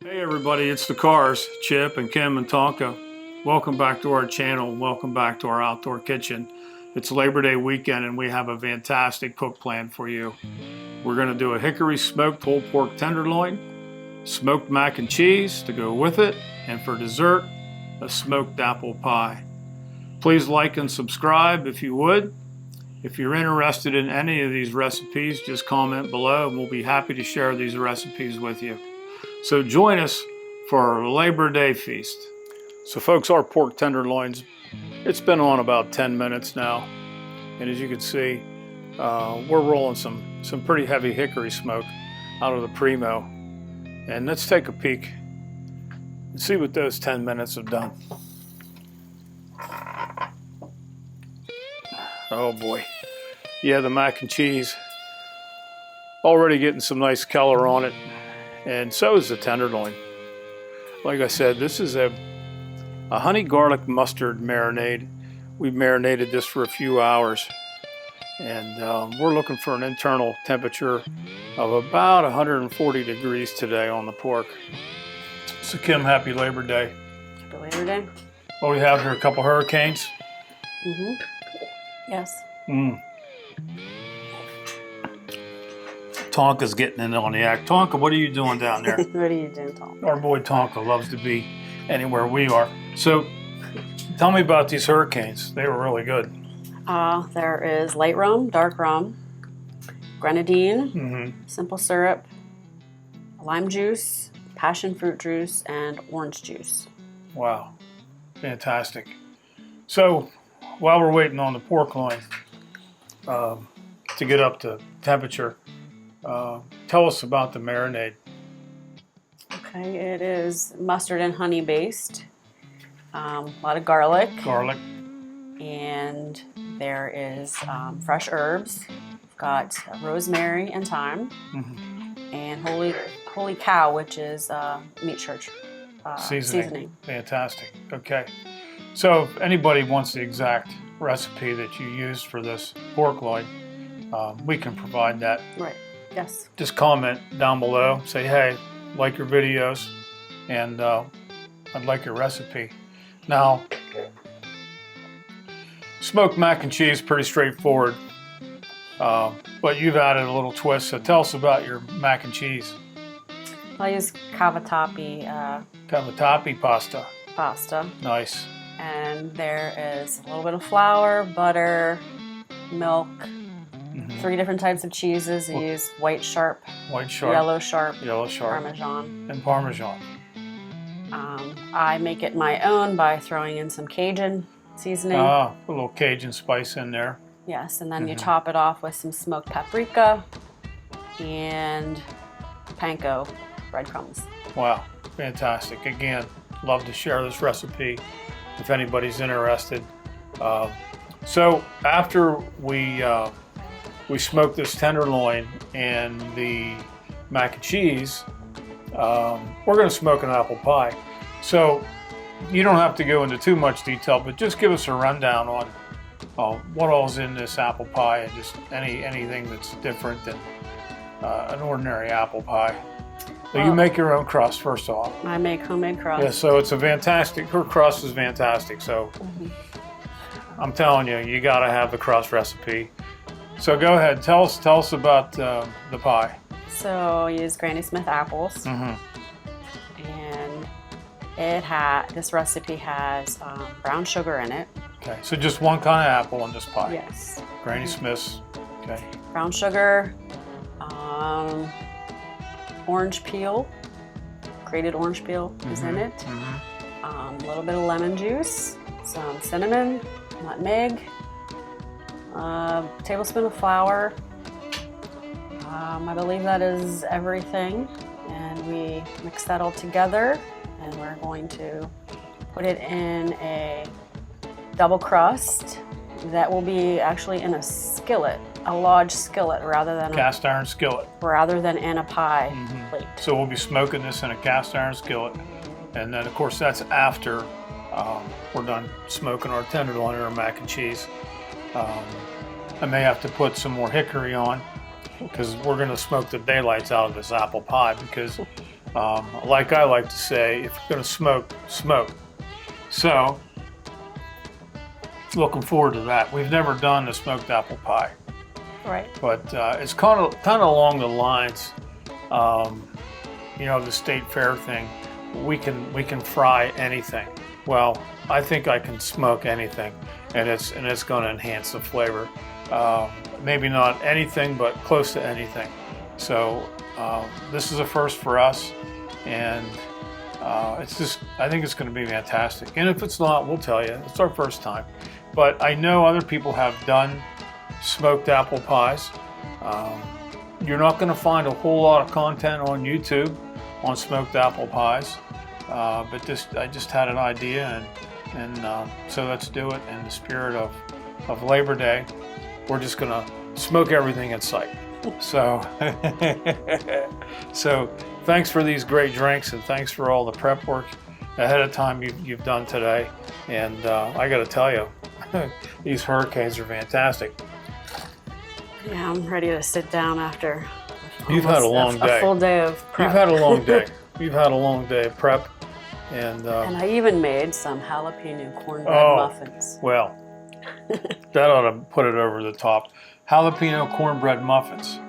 Hey everybody, it's the Cars, Chip and Kim and Tonka. Welcome back to our channel. Welcome back to our outdoor kitchen. It's Labor Day weekend and we have a fantastic cook plan for you. We're going to do a hickory smoked whole pork tenderloin, smoked mac and cheese to go with it, and for dessert, a smoked apple pie. Please like and subscribe if you would. If you're interested in any of these recipes, just comment below and we'll be happy to share these recipes with you. So join us for our Labor Day feast. So folks, our pork tenderloins, it's been on about 10 minutes now. And as you can see, we're rolling some pretty heavy hickory smoke out of the Primo. And let's take a peek and see what those 10 minutes have done. Oh boy. Yeah, the mac and cheese, already getting some nice color on it. And so is the tenderloin. Like I said, this is a honey garlic mustard marinade. We've marinated this for a few hours. And we're looking for an internal temperature of about 140 degrees today on the pork. So Kim, happy Labor Day. Happy Labor Day. What we have here, a couple hurricanes. Mm-hmm. Yes. Tonka's getting in on the act. Tonka, what are you doing down there? What are you doing, Tom? Our boy Tonka loves to be anywhere we are. So tell me about these hurricanes. They were really good. There is light rum, dark rum, grenadine, simple syrup, lime juice, passion fruit juice, and orange juice. Wow, fantastic. So while we're waiting on the pork loin to get up to temperature, tell us about the marinade. Okay, it is mustard and honey based. A lot of garlic. Garlic. And there is fresh herbs. We've got rosemary and thyme. And holy cow, which is meat church seasoning. Fantastic. Okay. So if anybody wants the exact recipe that you used for this pork loin, we can provide that. Right. Yes. Just comment down below. Say, hey, like your videos, and I'd like your recipe. Now, smoked mac and cheese, pretty straightforward, but you've added a little twist. So tell us about your mac and cheese. I use cavatappi. Cavatappi pasta. Pasta. Nice. And there is a little bit of flour, butter, milk. 3 different types of cheeses. I use white sharp, yellow sharp, Parmesan. And Parmesan. I make it my own by throwing in some Cajun seasoning. A little Cajun spice in there. Yes, and then you top it off with some smoked paprika and panko breadcrumbs. Wow, fantastic. Again, love to share this recipe if anybody's interested. So after we smoke this tenderloin and the mac and cheese, we're going to smoke an apple pie. So you don't have to go into too much detail, but just give us a rundown on what all's in this apple pie and just anything that's different than an ordinary apple pie. So you make your own crust first off. I make homemade crust. Yeah, so it's her crust is fantastic. So I'm telling you, you got to have the crust recipe. So go ahead, tell us about the pie. So I use Granny Smith apples, and this recipe has brown sugar in it. Okay, so just one kind of apple in this pie. Yes. Granny Smith's. Okay. Brown sugar, orange peel, grated orange peel is in it. A little bit of lemon juice, some cinnamon, nutmeg. Tablespoon of flour. I believe that is everything, and we mix that all together, and we're going to put it in a double crust that will be actually in a skillet, a large skillet rather than cast iron skillet, rather than in a pie plate. So we'll be smoking this in a cast iron skillet, and then of course that's after we're done smoking our tenderloin or our mac and cheese. I may have to put some more hickory on because we're going to smoke the daylights out of this apple pie, because Like I like to say, if you're going to smoke, smoke. So, looking forward to that. We've never done the smoked apple pie, Right. but it's kind of along the lines, you know, the state fair thing. We can fry anything. Well, I think I can smoke anything, and it's going to enhance the flavor. Maybe not anything, but close to anything. So this is a first for us, and I think it's going to be fantastic. And if it's not, we'll tell you. It's our first time. But I know other people have done smoked apple pies. You're not going to find a whole lot of content on YouTube on smoked apple pies. But I just had an idea, and so let's do it in the spirit of Labor Day. We're just going to smoke everything in sight. So, so thanks for these great drinks, and thanks for all the prep work ahead of time you've done today. And I got to tell you, these hurricanes are fantastic. Yeah, I'm ready to sit down after. You've had a long day. A full day of prep. You've had a long day. You've had a long day of prep, and I even made some jalapeno cornbread muffins. Well, that ought to put it over the top. Jalapeno cornbread muffins.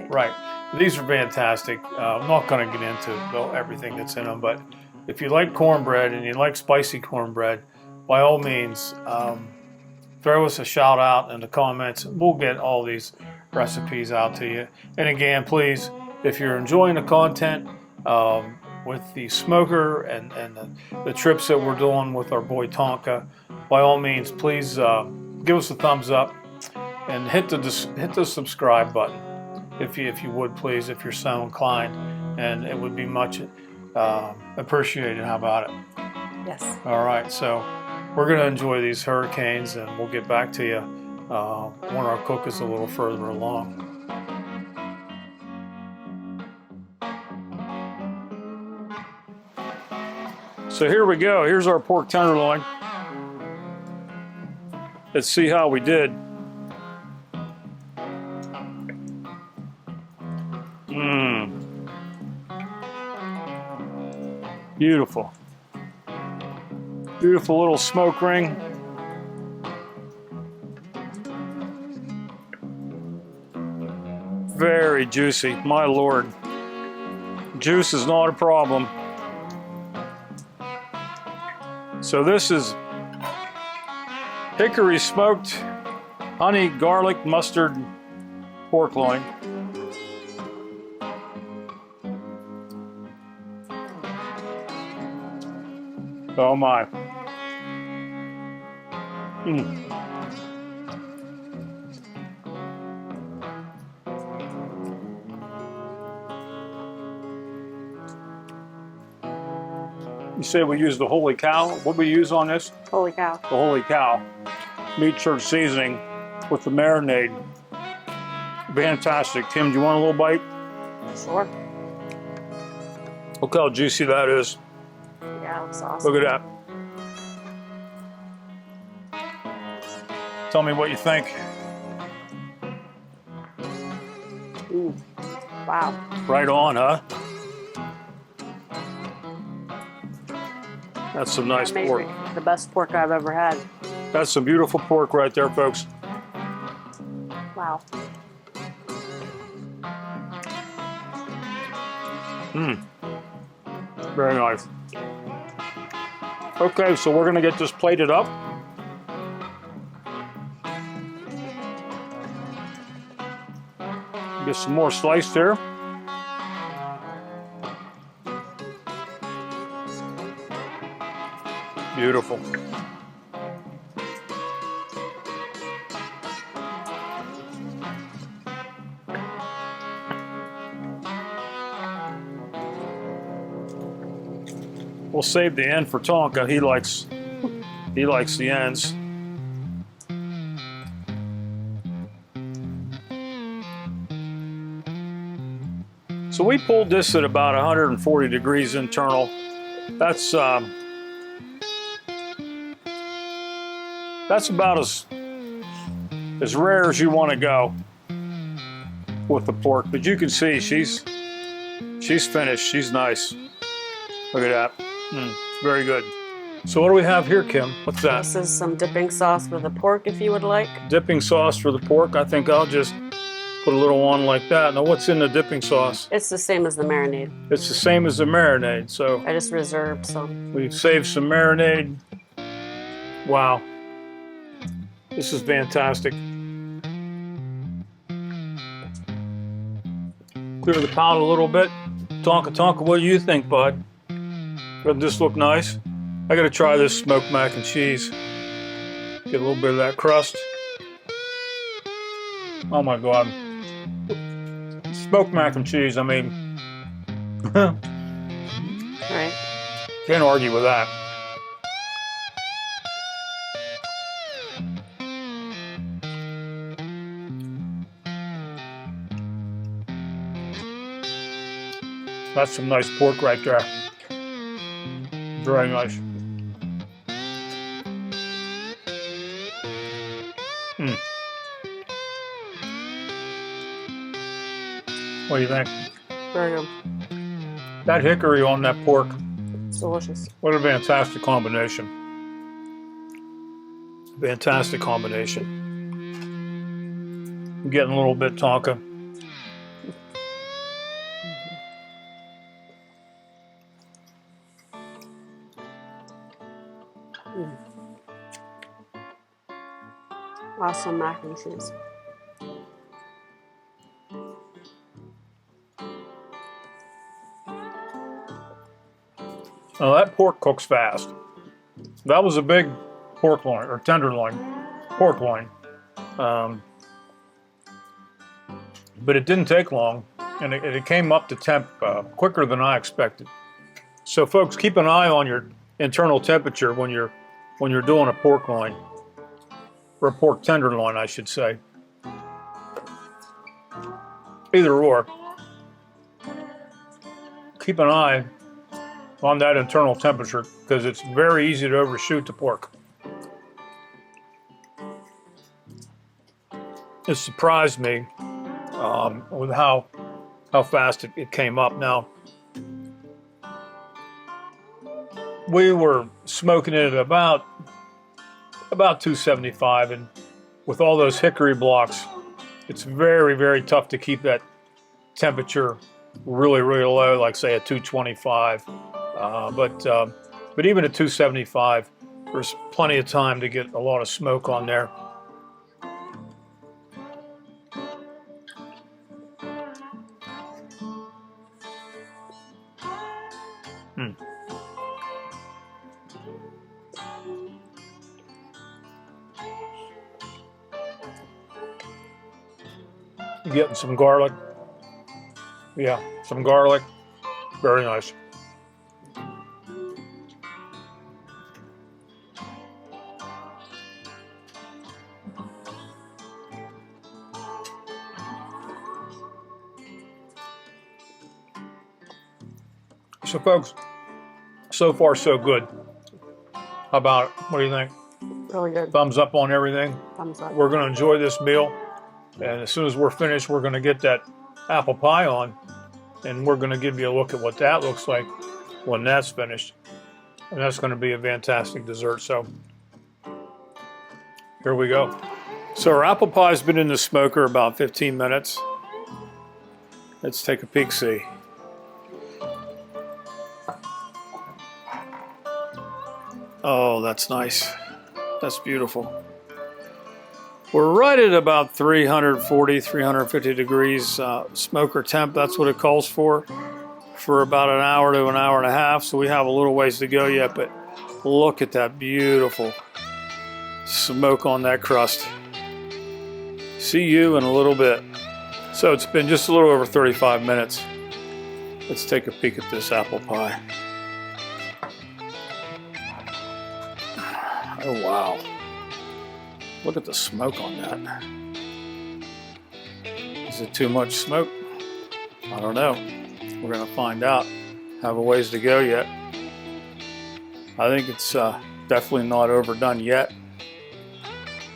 Right. These are fantastic. I'm not going to get into everything that's in them, but if you like cornbread and you like spicy cornbread, by all means, throw us a shout out in the comments. We'll get all these recipes out to you. And again, please, if you're enjoying the content with the smoker and the trips that we're doing with our boy Tonka, by all means, please give us a thumbs up and hit the subscribe button if you would, please, if you're so inclined, and it would be much appreciated. How about it? Yes. All right, so we're going to enjoy these hurricanes, and we'll get back to you when our cook is a little further along. So here we go. Here's our pork tenderloin. Let's see how we did. Beautiful. Beautiful little smoke ring. Very juicy, my lord. Juice is not a problem. So this is hickory smoked honey garlic mustard pork loin. Oh my. You say we use the holy cow? What do we use on this? Holy cow. The holy cow. Meat church seasoning with the marinade. Fantastic. Tim, do you want a little bite? Sure. Look how juicy that is. Yeah, it looks awesome. Look at that. Tell me what you think. Ooh. Wow. Right on, huh? That's some nice pork. The best pork I've ever had. That's some beautiful pork right there, folks. Wow. Very nice. Okay, so we're gonna get this plated up. Get some more sliced here. Beautiful. We'll save the end for Tonka. He likes the ends. So we pulled this at about 140 degrees internal. That's about as rare as you want to go with the pork. But you can see she's She's finished. She's nice. Look at that. Very good. So what do we have here, Kim? What's that? This is some dipping sauce for the pork, if you would like. Dipping sauce for the pork. I think I'll just put a little on like that. Now, what's in the dipping sauce? It's the same as the marinade. It's the same as the marinade. So I just reserved some. we've saved some marinade. Wow. This is fantastic. Clear the pot a little bit. Tonka, what do you think, bud? Doesn't this look nice? I gotta try this smoked mac and cheese. Get a little bit of that crust. Oh my God. Smoked mac and cheese, I mean, Right. can't argue with that. That's some nice pork right there. Very nice. What do you think? Very good. That hickory on that pork, It's delicious. what a fantastic combination. Fantastic combination. I'm getting a little bit Tonka. Awesome mac and cheese. Now that pork cooks fast. That was a big pork loin, or tenderloin, pork loin. But it didn't take long, and it came up to temp quicker than I expected. So folks, keep an eye on your internal temperature when you're doing a pork loin, or a pork tenderloin, I should say. Either or. Keep an eye on that internal temperature, because it's very easy to overshoot the pork. It surprised me with how fast it came up. Now, we were smoking it at about 275, and with all those hickory blocks, it's very, very tough to keep that temperature really, really low, like say at 225. But even at 275, there's plenty of time to get a lot of smoke on there. Getting some garlic. Yeah, some garlic. Very nice. So folks, so far so good. How about it? What do you think? Really good. Thumbs up on everything. Thumbs up. We're going to enjoy this meal, and as soon as we're finished, we're going to get that apple pie on, and we're going to give you a look at what that looks like when that's finished. And that's going to be a fantastic dessert. So here we go. So our apple pie's been in the smoker about 15 minutes. Let's take a peek, see. Oh, that's nice. That's beautiful. We're right at about 340, 350 degrees smoker temp. That's what it calls for about an hour to an hour and a half. So we have a little ways to go yet, but look at that beautiful smoke on that crust. See you in a little bit. So it's been just a little over 35 minutes. Let's take a peek at this apple pie. Oh, wow. Look at the smoke on that. Is it too much smoke? I don't know. We're going to find out. Have a ways to go yet. I think it's definitely not overdone yet.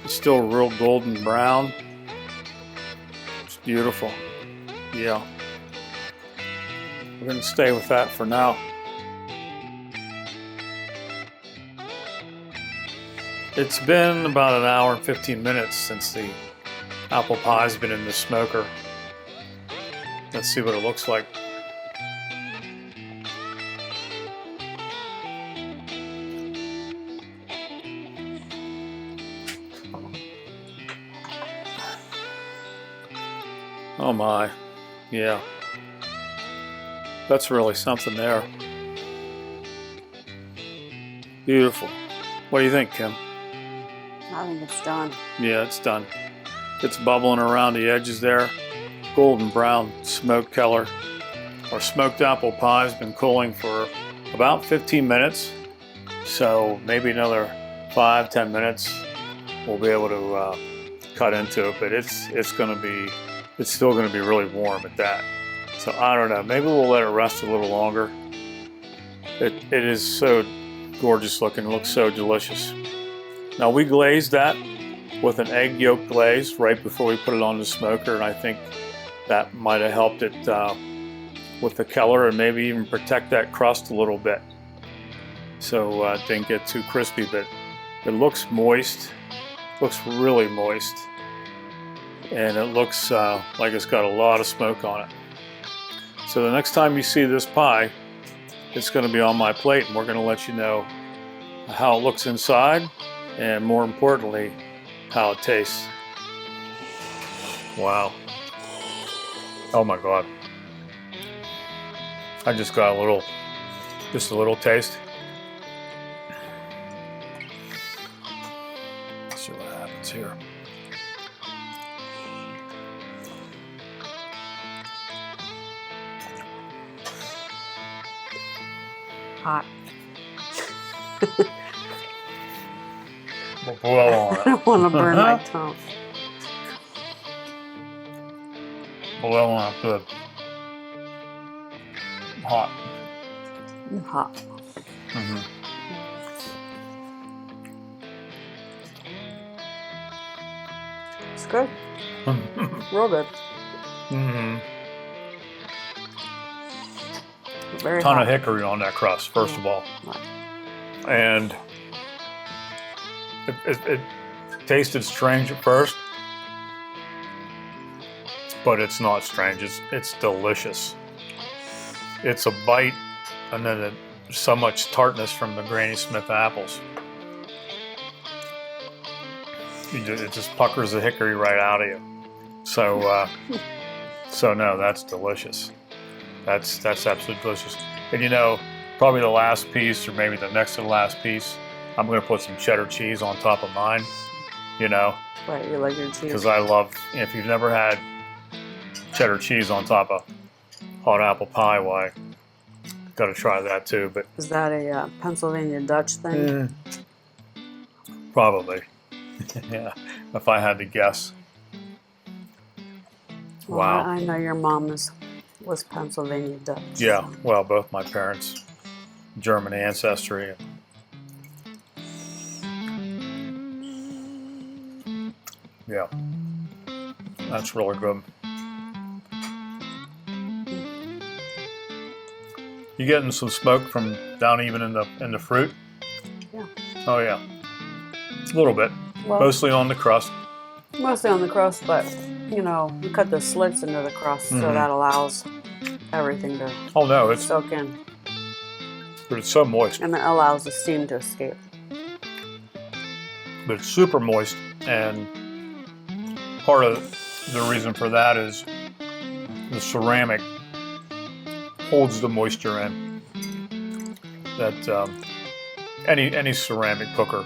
It's still real golden brown. It's beautiful. Yeah. we're going to stay with that for now. It's been about an hour and 15 minutes since the apple pie's been in the smoker. Let's see what it looks like. Oh my, yeah. That's really something there. Beautiful. What do you think, Kim? I think it's done. Yeah, it's done. It's bubbling around the edges there. Golden brown smoked color. Our smoked apple pie has been cooling for about 15 minutes. So maybe another 5-10 minutes we'll be able to cut into it, but it's still gonna be really warm at that. So I don't know, maybe we'll let it rest a little longer. It is so gorgeous looking, it looks so delicious. Now we glazed that with an egg yolk glaze right before we put it on the smoker, and I think that might have helped it with the color and maybe even protect that crust a little bit. So it didn't get too crispy, but it looks moist, looks really moist. And it looks like it's got a lot of smoke on it. So the next time you see this pie, it's going to be on my plate, and we're going to let you know how it looks inside, and more importantly, how it tastes. Wow. Oh my God. I just got just a little taste. Let's see what happens here. Hot. We'll boil on I don't want to burn my tongue. Boil on it good. Hot. Hot. Mm-hmm. It's good. Real good. Mm-hmm. Very Ton hot. of hickory on that crust, first of all. And it tasted strange at first, but it's not strange. It's delicious. It's a bite, and then so much tartness from the Granny Smith apples. It just puckers the hickory right out of you. So, so no, that's delicious. That's absolutely delicious. And you know, probably the last piece, or maybe the next to the last piece, I'm going to put some cheddar cheese on top of mine. You know, Right, you like your cheese. because I love. If you've never had cheddar cheese on top of hot apple pie, why? Got to try that too. But Is that a Pennsylvania Dutch thing? probably, yeah. If I had to guess. Well, Wow. I know your mom was Pennsylvania Dutch. Yeah. Well, both my parents, German ancestry. Yeah, that's really good. You getting some smoke from down even in the fruit? Yeah. Oh yeah, a little bit. Well, Mostly on the crust. mostly on the crust, but you know, you cut the slits into the crust, so Mhm. that allows everything to Oh no, it's soak in, so moist, and it allows the steam to escape. but it's super moist, and part of the reason for that is the ceramic holds the moisture in. That any ceramic cooker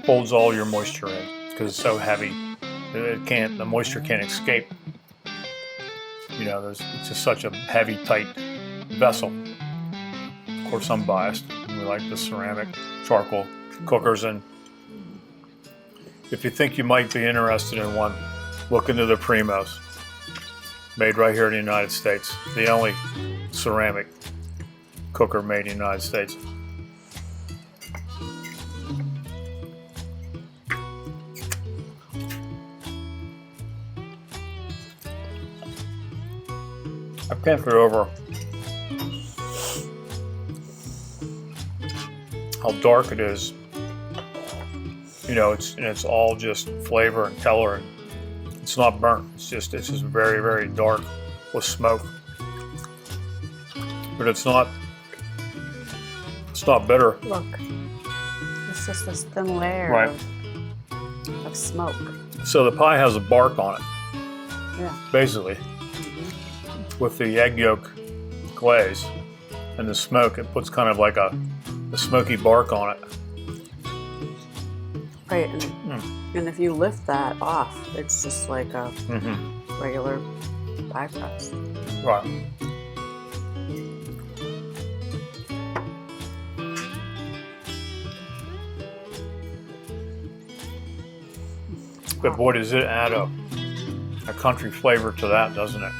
holds all your moisture in because it's so heavy. The moisture can't escape. You know, it's just such a heavy, tight vessel. Of course, I'm biased. We like the ceramic charcoal cookers, and if you think you might be interested in one, look into the Primos. Made right here in the United States. The only ceramic cooker made in the United States. I can't get over how dark it is. You know, it's all just flavor and color, and it's not burnt. It's just very, very dark with smoke. But it's not bitter. Look, it's just this thin layer Right. of smoke. So the pie has a bark on it, Yeah. basically. With the egg yolk glaze and the smoke, it puts kind of like a smoky bark on it. Right, and if you lift that off, it's just like a regular pie crust. Right. But boy, does it add a country flavor to that, doesn't it?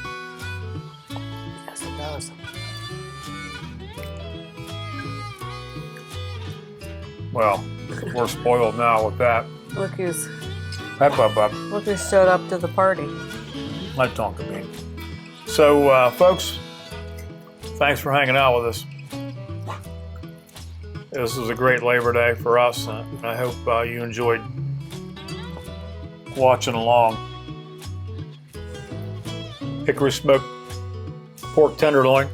Yes, it does. Well, we're spoiled now with that. Look who's Look showed up to the party. like Tonka bean. So, folks, thanks for hanging out with us. This was a great Labor Day for us, and I hope you enjoyed watching along. Hickory smoked pork tenderloin,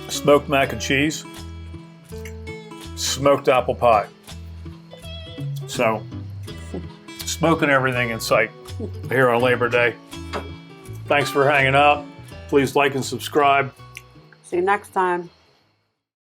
smoked mac and cheese, smoked apple pie. So, smoking everything in sight here on Labor Day. Thanks for hanging out. Please like and subscribe. See you next time.